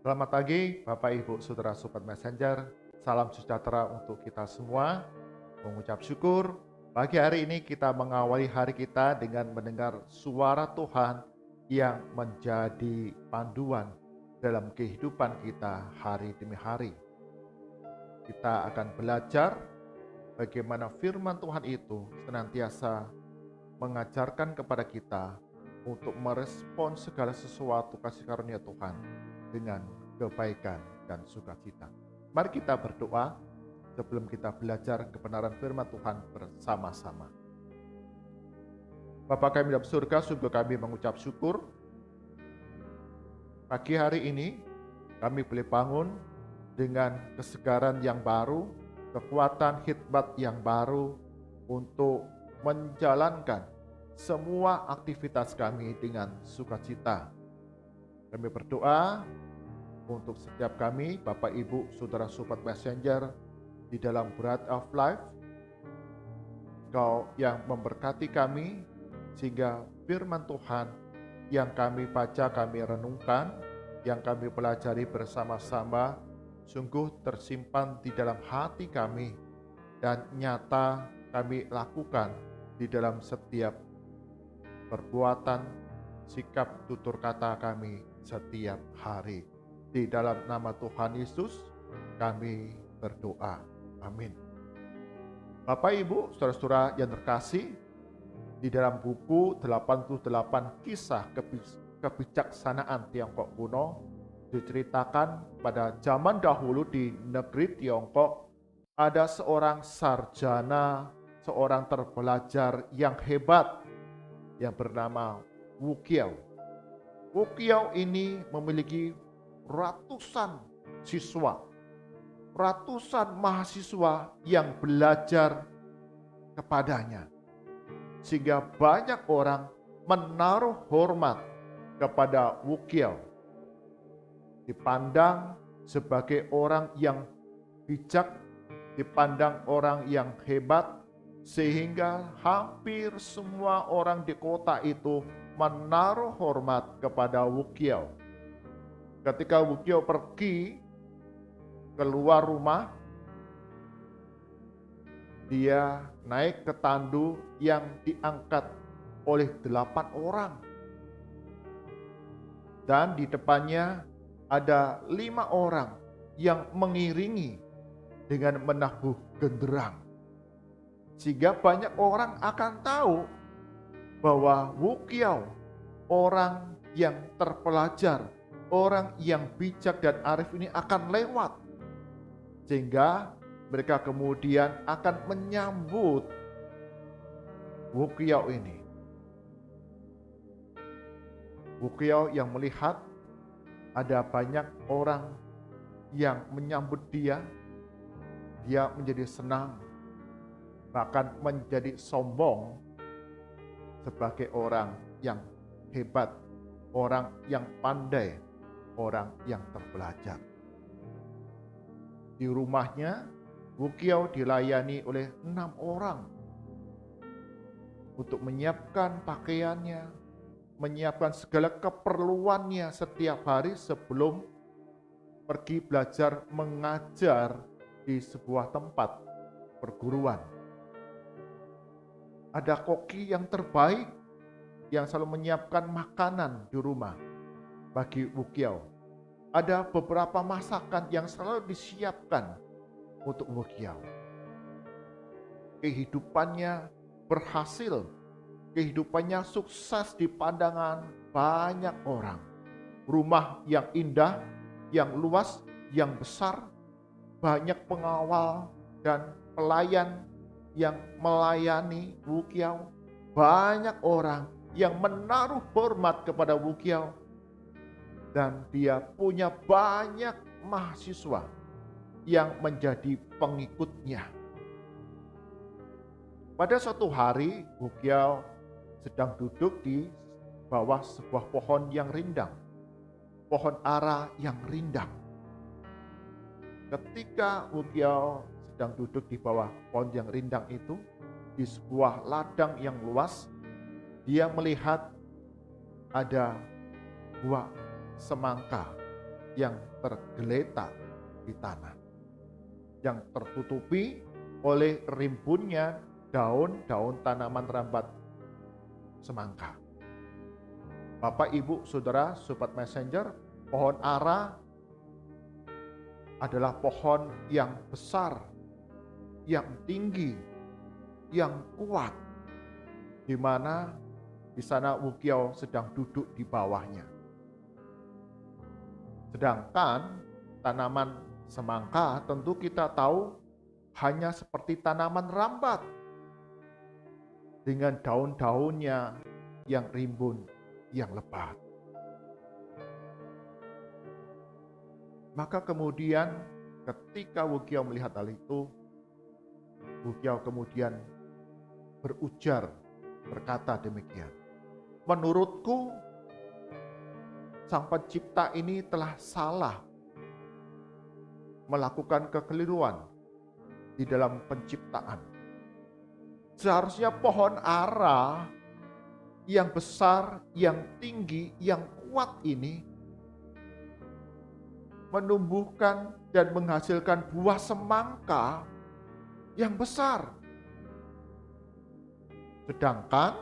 Selamat pagi, Bapak Ibu Saudara Sobat Messenger. Salam sejahtera untuk kita semua. Mengucap syukur, pagi hari ini kita mengawali hari kita dengan mendengar suara Tuhan yang menjadi panduan dalam kehidupan kita hari demi hari. Kita akan belajar bagaimana firman Tuhan itu senantiasa mengajarkan kepada kita untuk merespon segala sesuatu kasih karunia Tuhan dengan kebaikan dan sukacita. Mari kita berdoa sebelum kita belajar kebenaran firman Tuhan bersama-sama. Bapa kami dalam surga, sungguh kami mengucap syukur. Pagi hari ini kami boleh bangun dengan kesegaran yang baru, kekuatan hikmat yang baru untuk menjalankan semua aktivitas kami dengan sukacita. Kami berdoa untuk setiap kami, Bapak Ibu, Saudara Sobat Messenger di dalam Bread of Life. Kau yang memberkati kami sehingga firman Tuhan yang kami baca, kami renungkan, yang kami pelajari bersama-sama sungguh tersimpan di dalam hati kami dan nyata kami lakukan di dalam setiap perbuatan, sikap, tutur kata kami setiap hari. Di dalam nama Tuhan Yesus kami berdoa. Amin. Bapak Ibu, saudara-saudara yang terkasih, di dalam buku 88 kisah kebijaksanaan Tiongkok kuno diceritakan pada zaman dahulu di negeri Tiongkok ada seorang sarjana, seorang terpelajar yang hebat yang bernama Wu Qiao. Wu Qiao ini memiliki ratusan siswa, ratusan mahasiswa yang belajar kepadanya. Sehingga banyak orang menaruh hormat kepada Wu Qiao. Dipandang sebagai orang yang bijak, dipandang orang yang hebat, sehingga hampir semua orang di kota itu menaruh hormat kepada Wu Qiao. Ketika Wu Qiao pergi keluar rumah, dia naik ke tandu yang diangkat oleh 8 orang. Dan di depannya ada 5 orang yang mengiringi dengan menabuh genderang. Sehingga banyak orang akan tahu bahwa Wu Qiao orang yang terpelajar, orang yang bijak dan arif ini akan lewat. Sehingga mereka kemudian akan menyambut Wu Qiao ini. Wu Qiao yang melihat ada banyak orang yang menyambut dia menjadi senang, bahkan menjadi sombong sebagai orang yang hebat, orang yang pandai, orang yang terpelajar. Di rumahnya, Wu Qiao dilayani oleh 6 orang untuk menyiapkan pakaiannya, menyiapkan segala keperluannya setiap hari sebelum pergi belajar mengajar di sebuah tempat perguruan. Ada koki yang terbaik yang selalu menyiapkan makanan di rumah bagi Wu Qiao. Ada beberapa masakan yang selalu disiapkan untuk Wu Qiao. Kehidupannya berhasil, kehidupannya sukses di pandangan banyak orang. Rumah yang indah, yang luas, yang besar, banyak pengawal dan pelayan yang melayani Wu Qiao. Banyak orang yang menaruh hormat kepada Wu Qiao. Dan dia punya banyak mahasiswa yang menjadi pengikutnya. Pada suatu hari, Wu Qiao sedang duduk di bawah sebuah pohon yang rindang. Pohon ara yang rindang. Ketika Wu Qiao sedang duduk di bawah pohon yang rindang itu, di sebuah ladang yang luas, dia melihat ada buah semangka yang tergeletak di tanah, yang tertutupi oleh rimbunnya daun-daun tanaman rambat semangka. Bapak, Ibu, Saudara, Sobat Messenger, pohon ara adalah pohon yang besar, yang tinggi, yang kuat, di mana di sana Wukiau sedang duduk di bawahnya. Sedangkan tanaman semangka tentu kita tahu hanya seperti tanaman rambat dengan daun-daunnya yang rimbun, yang lebat. Maka kemudian ketika Wukiau melihat hal itu, Wukiau kemudian berujar, berkata demikian, menurutku Sang Pencipta ini telah salah melakukan kekeliruan di dalam penciptaan. Seharusnya pohon ara yang besar, yang tinggi, yang kuat ini menumbuhkan dan menghasilkan buah semangka yang besar. Sedangkan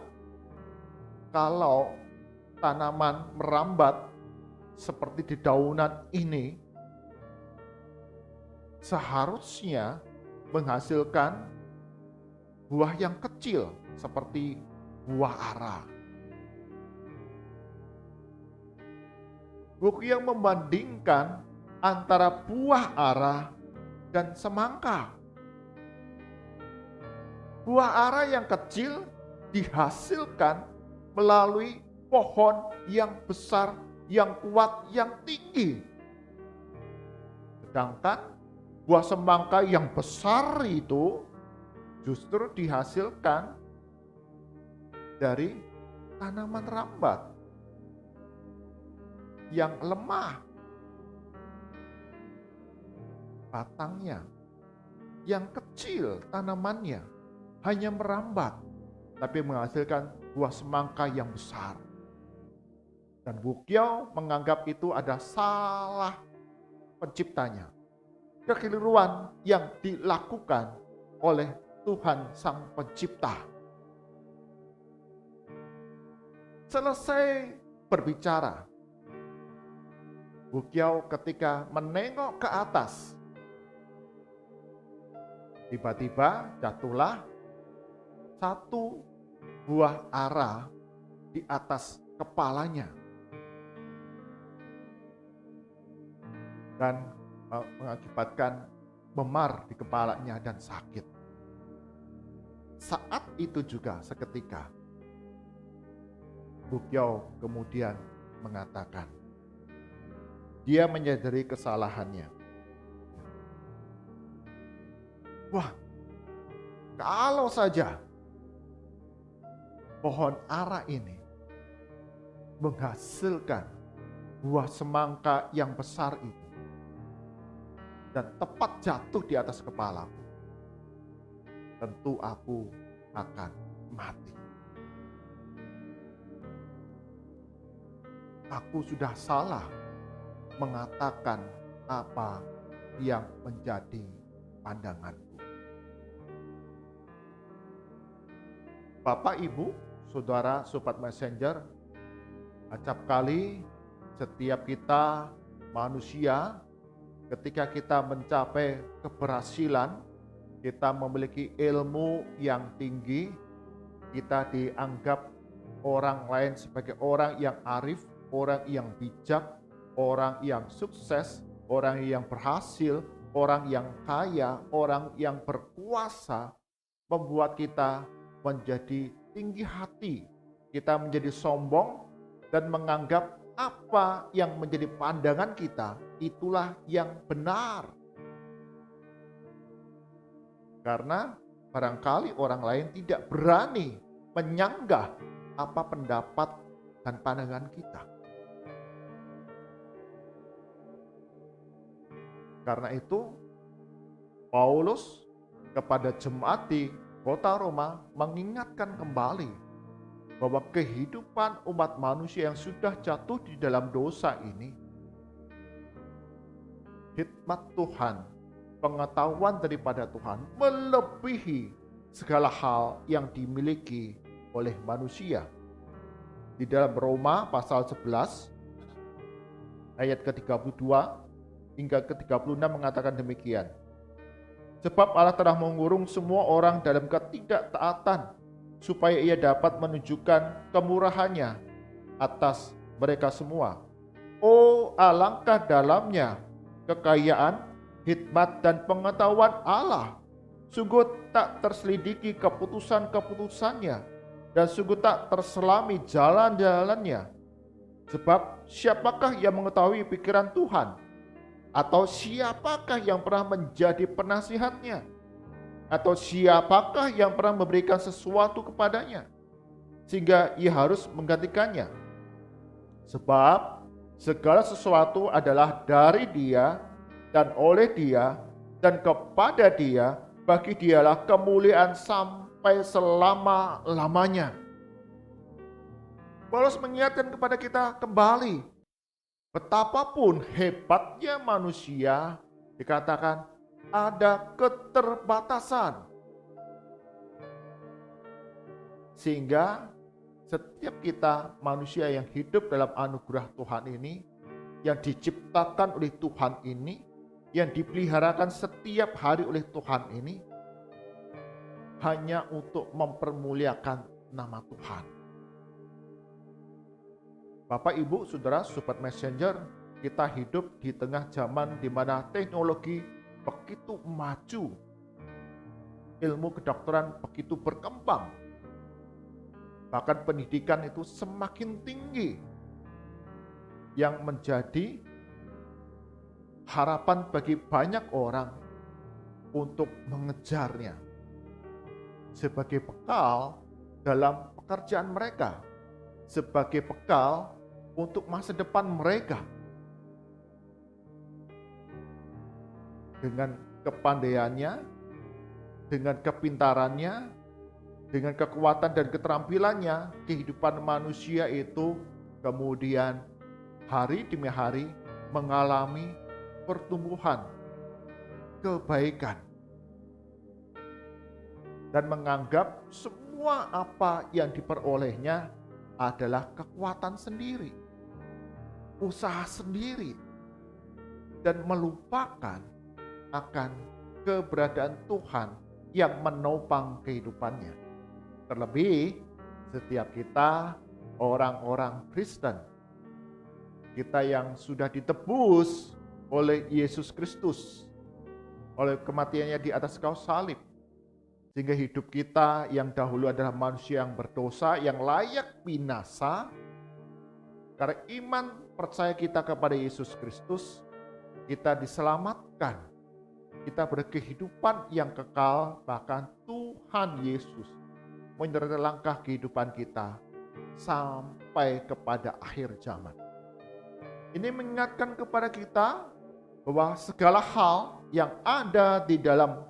kalau tanaman merambat seperti dedaunan ini seharusnya menghasilkan buah yang kecil seperti buah ara. Wukiau membandingkan antara buah ara dan semangka. Buah ara yang kecil dihasilkan melalui pohon yang besar, yang kuat, yang tinggi. Sedangkan buah semangka yang besar itu justru dihasilkan dari tanaman rambat yang lemah batangnya, yang kecil tanamannya, hanya merambat tapi menghasilkan buah semangka yang besar. Dan Wukiau menganggap itu ada salah penciptanya, kekeliruan yang dilakukan oleh Tuhan Sang Pencipta. Selesai berbicara, Wukiau ketika menengok ke atas, tiba-tiba jatuhlah satu buah ara di atas kepalanya dan mengakibatkan memar di kepalanya dan sakit. Saat itu juga seketika Wukiau kemudian mengatakan, dia menyadari kesalahannya. Wah, kalau saja pohon ara ini menghasilkan buah semangka yang besar itu dan tepat jatuh di atas kepalaku, tentu aku akan mati. Aku sudah salah mengatakan apa yang menjadi pandanganku. Bapak, Ibu, Saudara, Sobat Messenger, acap kali setiap kita manusia ketika kita mencapai keberhasilan, kita memiliki ilmu yang tinggi, kita dianggap orang lain sebagai orang yang arif, orang yang bijak, orang yang sukses, orang yang berhasil, orang yang kaya, orang yang berkuasa, membuat kita menjadi tinggi hati, kita menjadi sombong dan menganggap apa yang menjadi pandangan kita itulah yang benar. Karena barangkali orang lain tidak berani menyanggah apa pendapat dan pandangan kita. Karena itu Paulus kepada jemaat di Kota Roma mengingatkan kembali bahwa kehidupan umat manusia yang sudah jatuh di dalam dosa ini hikmat Tuhan, pengetahuan daripada Tuhan melebihi segala hal yang dimiliki oleh manusia. Di dalam Roma pasal 11 ayat ke-32 hingga ke-36 mengatakan demikian. Sebab Allah telah mengurung semua orang dalam ketidaktaatan supaya ia dapat menunjukkan kemurahannya atas mereka semua. Oh, alangkah dalamnya kekayaan, hikmat dan pengetahuan Allah. Sungguh tak terselidiki keputusan-keputusannya dan sungguh tak terselami jalan-jalannya. Sebab siapakah yang mengetahui pikiran Tuhan? Atau siapakah yang pernah menjadi penasihatnya? Atau siapakah yang pernah memberikan sesuatu kepadanya sehingga ia harus menggantikannya? Sebab segala sesuatu adalah dari Dia dan oleh Dia dan kepada Dia. Bagi Dialah kemuliaan sampai selama-lamanya. Paulus mengingatkan kepada kita kembali, betapapun hebatnya manusia, dikatakan ada keterbatasan. Sehingga setiap kita manusia yang hidup dalam anugerah Tuhan ini, yang diciptakan oleh Tuhan ini, yang dipeliharakan setiap hari oleh Tuhan ini, hanya untuk mempermuliakan nama Tuhan. Bapak, Ibu, Saudara, Sobat Messenger, kita hidup di tengah zaman di mana teknologi begitu maju, ilmu kedokteran begitu berkembang, bahkan pendidikan itu semakin tinggi, yang menjadi harapan bagi banyak orang untuk mengejarnya sebagai bekal dalam pekerjaan mereka, sebagai bekal untuk masa depan mereka. Dengan kepandaiannya, dengan kepintarannya, dengan kekuatan dan keterampilannya, kehidupan manusia itu kemudian hari demi hari mengalami pertumbuhan, kebaikan, dan menganggap semua apa yang diperolehnya adalah kekuatan sendiri, usaha sendiri, dan melupakan akan keberadaan Tuhan yang menopang kehidupannya. Terlebih setiap kita orang-orang Kristen, kita yang sudah ditebus oleh Yesus Kristus, oleh kematiannya di atas kayu salib, sehingga hidup kita yang dahulu adalah manusia yang berdosa, yang layak binasa, karena iman percaya kita kepada Yesus Kristus, kita diselamatkan, kita berkehidupan yang kekal, bahkan Tuhan Yesus menyertai langkah kehidupan kita sampai kepada akhir zaman. Ini mengingatkan kepada kita bahwa segala hal yang ada di dalam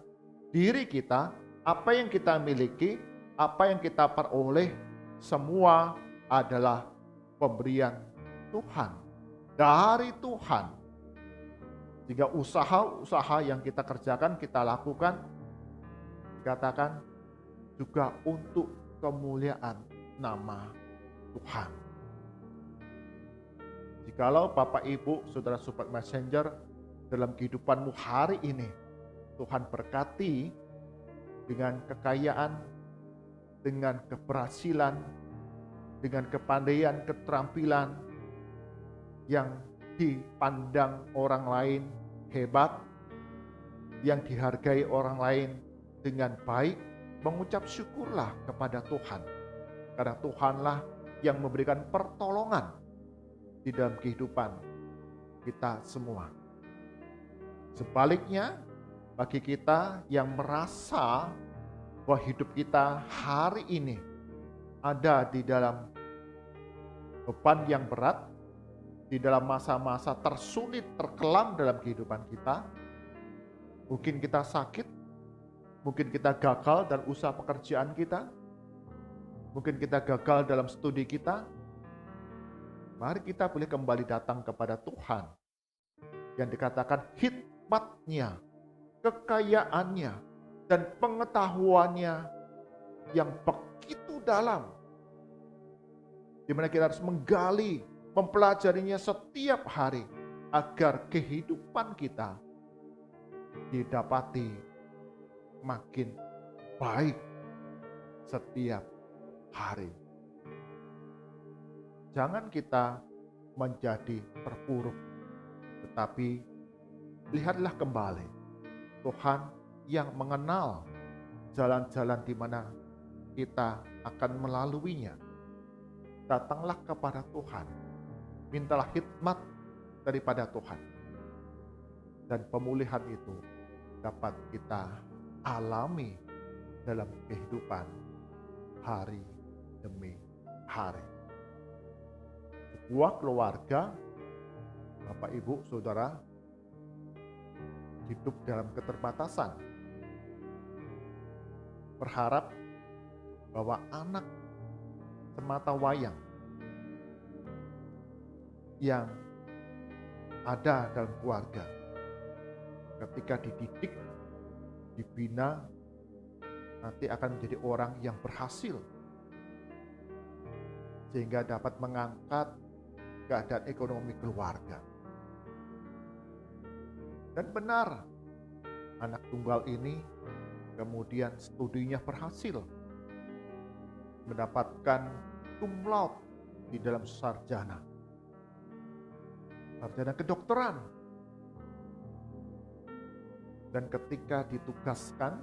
diri kita, apa yang kita miliki, apa yang kita peroleh, semua adalah pemberian Tuhan, dari Tuhan. Sehingga usaha-usaha yang kita kerjakan, kita lakukan, dikatakan juga untuk kemuliaan nama Tuhan. Jikalau Bapak Ibu, Saudara Sobat Messenger, dalam kehidupanmu hari ini, Tuhan berkati dengan kekayaan, dengan keberhasilan, dengan kepandaian, keterampilan yang dipandang orang lain hebat, yang dihargai orang lain dengan baik, mengucap syukurlah kepada Tuhan. Karena Tuhanlah yang memberikan pertolongan di dalam kehidupan kita semua. Sebaliknya, bagi kita yang merasa bahwa hidup kita hari ini ada di dalam beban yang berat, di dalam masa-masa tersulit, terkelam dalam kehidupan kita, mungkin kita sakit, mungkin kita gagal dalam usaha pekerjaan kita, mungkin kita gagal dalam studi kita, mari kita boleh kembali datang kepada Tuhan yang dikatakan hikmatnya, kekayaannya, dan pengetahuannya yang begitu dalam, di mana kita harus menggali, mempelajarinya setiap hari agar kehidupan kita didapati makin baik setiap hari. Jangan kita menjadi terpuruk, tetapi lihatlah kembali Tuhan yang mengenal jalan-jalan di mana kita akan melaluinya. Datanglah kepada Tuhan, mintalah hikmat daripada Tuhan, dan pemulihan itu dapat kita alami dalam kehidupan hari demi hari. Sebuah keluarga, Bapak, Ibu, Saudara, hidup dalam keterbatasan, berharap bahwa anak semata wayang yang ada dalam keluarga, ketika dididik, dibina, nanti akan menjadi orang yang berhasil, sehingga dapat mengangkat keadaan ekonomi keluarga. Dan benar, anak tunggal ini kemudian studinya berhasil, mendapatkan cum laude di dalam sarjana kedokteran. Dan ketika ditugaskan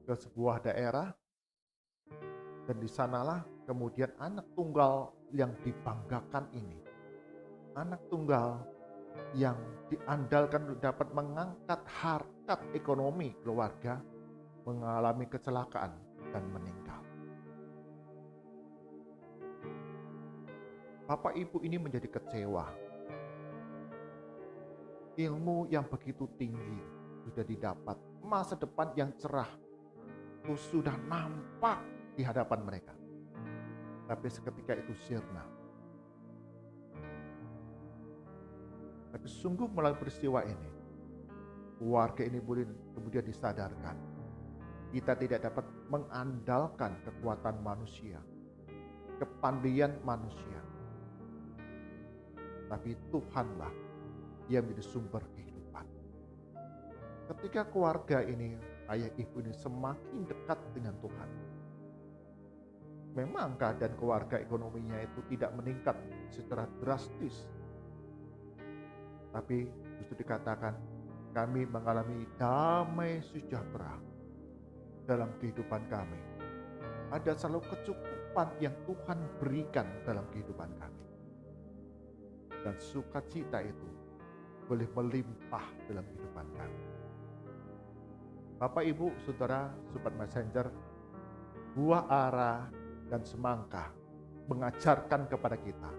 ke sebuah daerah, dan di sanalah kemudian anak tunggal yang dibanggakan ini, anak tunggal yang diandalkan untuk dapat mengangkat harkat ekonomi keluarga, mengalami kecelakaan dan meninggal. Bapak Ibu ini menjadi kecewa. Ilmu yang begitu tinggi sudah didapat, masa depan yang cerah itu sudah nampak di hadapan mereka. Tapi seketika itu sirna. Tapi sungguh melalui peristiwa ini, keluarga ini kemudian disadarkan. Kita tidak dapat mengandalkan kekuatan manusia, kepandaian manusia, tapi Tuhanlah yang menjadi sumber kehidupan. Ketika keluarga ini, ayah ibu ini semakin dekat dengan Tuhan, memang keadaan keluarga ekonominya itu tidak meningkat secara drastis, tapi justru dikatakan kami mengalami damai sejahtera dalam kehidupan kami. Ada selalu kecukupan yang Tuhan berikan dalam kehidupan kami. Dan sukacita itu boleh melimpah dalam kehidupan kami. Bapak, Ibu, Saudara, Sobat Messenger, buah ara dan semangka mengajarkan kepada kita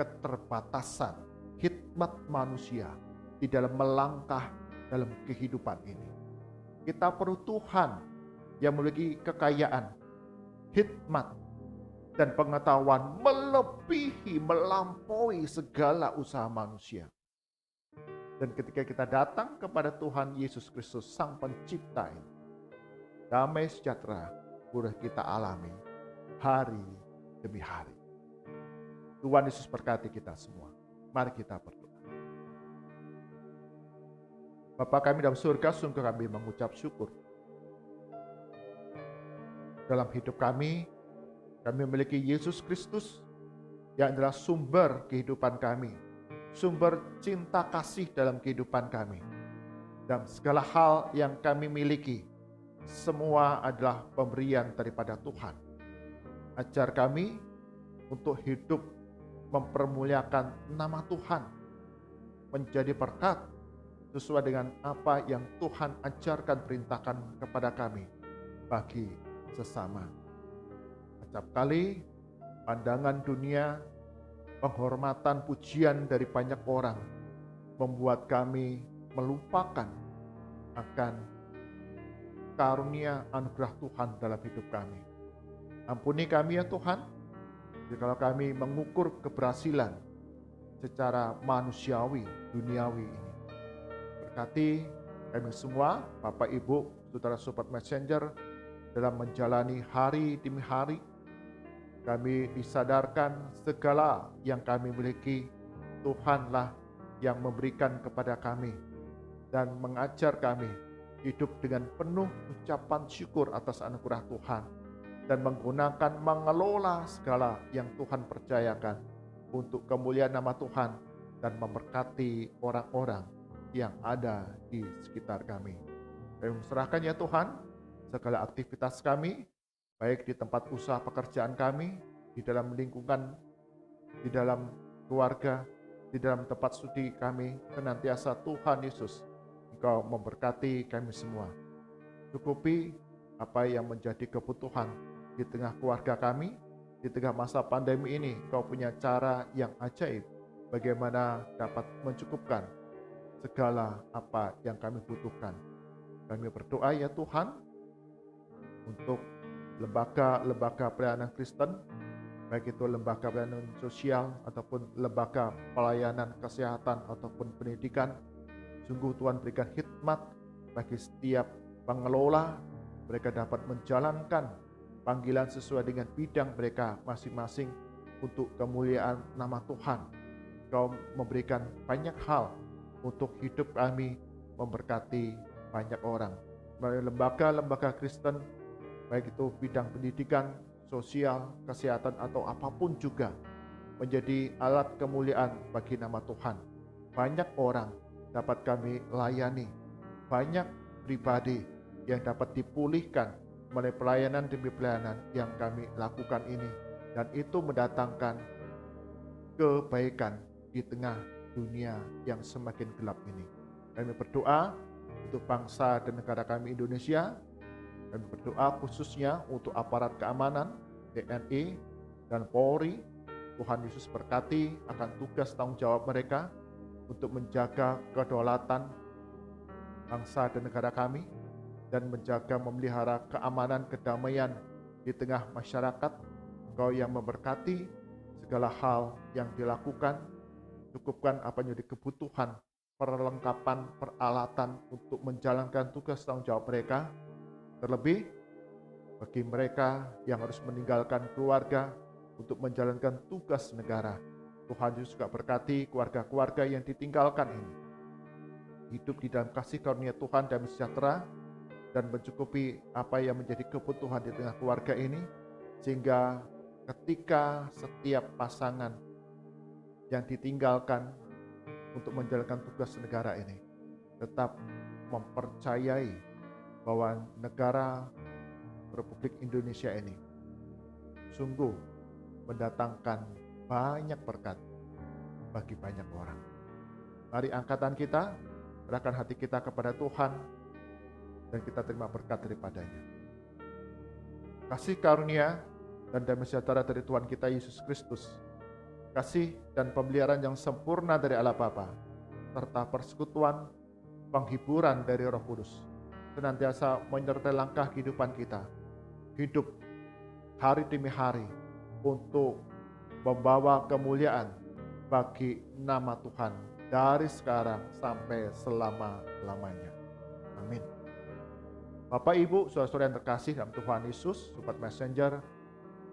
keterbatasan hikmat manusia di dalam melangkah dalam kehidupan ini. Kita perlu Tuhan yang memiliki kekayaan, hikmat, dan pengetahuan melebihi, melampaui segala usaha manusia. Dan ketika kita datang kepada Tuhan Yesus Kristus, Sang Pencipta ini, damai sejahtera boleh kita alami hari demi hari. Tuhan Yesus berkati kita semua. Mari kita berdoa. Bapa kami dalam surga, sungguh kami mengucap syukur. Dalam hidup kami memiliki Yesus Kristus yang adalah sumber kehidupan kami, sumber cinta kasih dalam kehidupan kami. Dan segala hal yang kami miliki, semua adalah pemberian daripada Tuhan. Ajar kami untuk hidup mempermuliakan nama Tuhan, menjadi berkat sesuai dengan apa yang Tuhan ajarkan, perintahkan kepada kami bagi sesama. Setiap kali pandangan dunia, penghormatan, pujian dari banyak orang membuat kami melupakan akan karunia anugerah Tuhan dalam hidup kami. Ampuni kami ya Tuhan, jikalau kami mengukur keberhasilan secara manusiawi, duniawi ini. Berkati kami semua, Bapak Ibu, Saudara Sobat Messenger, dalam menjalani hari demi hari. Kami disadarkan segala yang kami miliki, Tuhanlah yang memberikan kepada kami dan mengajar kami hidup dengan penuh ucapan syukur atas anugerah Tuhan dan mengelola segala yang Tuhan percayakan untuk kemuliaan nama Tuhan dan memberkati orang-orang yang ada di sekitar kami. Kami serahkan ya Tuhan segala aktivitas kami, baik di tempat usaha pekerjaan kami, di dalam lingkungan, di dalam keluarga, di dalam tempat studi kami, senantiasa Tuhan Yesus, Engkau memberkati kami semua. Cukupi apa yang menjadi kebutuhan di tengah keluarga kami, di tengah masa pandemi ini. Engkau punya cara yang ajaib bagaimana dapat mencukupkan segala apa yang kami butuhkan. Kami berdoa ya Tuhan untuk lembaga-lembaga pelayanan Kristen, baik itu lembaga pelayanan sosial ataupun lembaga pelayanan kesehatan ataupun pendidikan. Sungguh Tuhan berikan hikmat bagi setiap pengelola, mereka dapat menjalankan panggilan sesuai dengan bidang mereka masing-masing untuk kemuliaan nama Tuhan. Kau memberikan banyak hal untuk hidup kami, memberkati banyak orang. Melalui lembaga-lembaga Kristen, baik itu bidang pendidikan, sosial, kesehatan, atau apapun juga, menjadi alat kemuliaan bagi nama Tuhan. Banyak orang dapat kami layani, banyak pribadi yang dapat dipulihkan melalui pelayanan demi pelayanan yang kami lakukan ini, dan itu mendatangkan kebaikan di tengah dunia yang semakin gelap ini. Kami berdoa untuk bangsa dan negara kami Indonesia. Kami berdoa khususnya untuk aparat keamanan, TNI dan Polri. Tuhan Yesus berkati akan tugas tanggung jawab mereka untuk menjaga kedaulatan bangsa dan negara kami dan menjaga memelihara keamanan kedamaian di tengah masyarakat. Engkau yang memberkati segala hal yang dilakukan, cukupkan apa yang menjadi kebutuhan, perlengkapan, peralatan untuk menjalankan tugas tanggung jawab mereka. Terlebih bagi mereka yang harus meninggalkan keluarga untuk menjalankan tugas negara. Tuhan Yesus juga berkati keluarga-keluarga yang ditinggalkan ini, hidup di dalam kasih karunia Tuhan damai sejahtera dan mencukupi apa yang menjadi kebutuhan di tengah keluarga ini, sehingga ketika setiap pasangan yang ditinggalkan untuk menjalankan tugas negara ini tetap mempercayai bahwa negara Republik Indonesia ini sungguh mendatangkan banyak berkat bagi banyak orang. Mari angkatan kita, serahkan hati kita kepada Tuhan dan kita terima berkat daripadanya. Kasih karunia dan damai sejahtera dari Tuhan kita Yesus Kristus, kasih dan pemeliharaan yang sempurna dari Allah Bapa, serta persekutuan penghiburan dari Roh Kudus senantiasa menyertai langkah kehidupan kita, hidup hari demi hari untuk membawa kemuliaan bagi nama Tuhan dari sekarang sampai selama-lamanya. Amin. Bapak, Ibu, saudara-saudara yang terkasih dalam Tuhan Yesus, Sobat Messenger,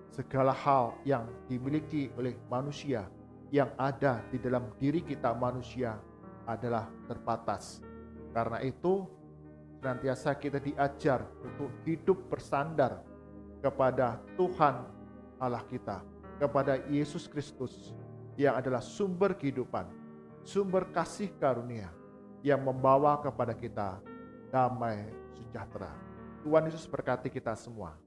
segala hal yang dimiliki oleh manusia yang ada di dalam diri kita manusia adalah terbatas. Karena itu, senantiasa kita diajar untuk hidup bersandar kepada Tuhan Allah kita, kepada Yesus Kristus yang adalah sumber kehidupan, sumber kasih karunia yang membawa kepada kita damai sejahtera. Tuhan Yesus berkati kita semua.